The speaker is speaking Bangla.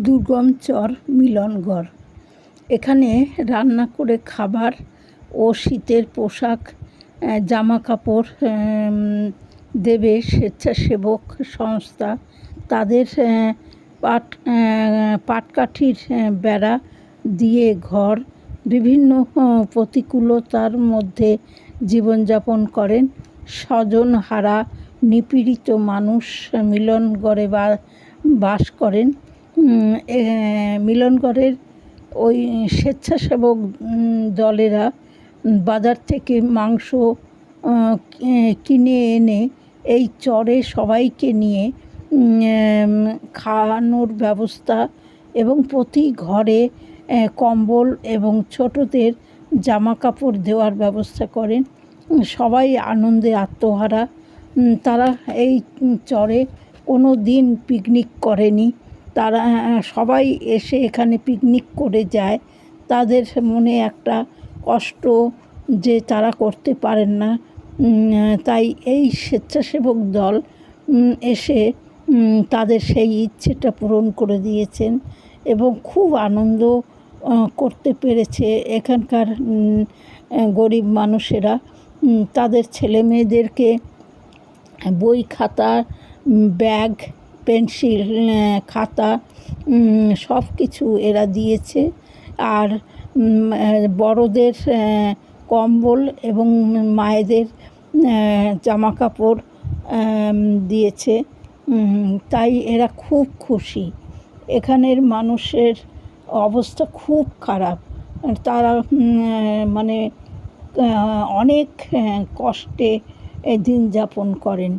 দুর্গম চর মিলনগড়। এখানে রান্না করে খাবার ও শীতের পোশাক জামাকাপড় দেবে স্বেচ্ছাসেবক সংস্থা। তাদের পাটকাঠির বেড়া দিয়ে ঘর, বিভিন্ন প্রতিকূলতার মধ্যে জীবনযাপন করেন স্বজনহারা নিপীড়িত মানুষ মিলনগড়ে বাস করেন। মিলনগড়ের ওই স্বেচ্ছাসেবক দলেরা বাজার থেকে মাংস কিনে এনে এই চরে সবাইকে নিয়ে খাওয়ানোর ব্যবস্থা এবং প্রতি ঘরে কম্বল এবং ছোটদের জামাকাপড় দেওয়ার ব্যবস্থা করেন। সবাই আনন্দে আত্মহারা। তারা এই চরে কোনো দিন পিকনিক করেনি। তারা সবাই এসে এখানে পিকনিক করে যায়। তাদের মনে একটা কষ্ট যে তারা করতে পারেন না, তাই এই স্বেচ্ছাসেবক দল এসে তাদের সেই ইচ্ছেটা পূরণ করে দিয়েছেন এবং খুব আনন্দ করতে পেরেছে এখানকার গরিব মানুষেরা। তাদের ছেলেমেয়েদেরকে বই, খাতা, ব্যাগ, পেন্সিল, খাতা সব কিছু এরা দিয়েছে। আর বড়দের কম্বল এবং মায়েদের জামাকাপড় দিয়েছে। তাই এরা খুব খুশি। এখানের মানুষের অবস্থা খুব খারাপ। তারা মানে অনেক কষ্টে দিন যাপন করেন।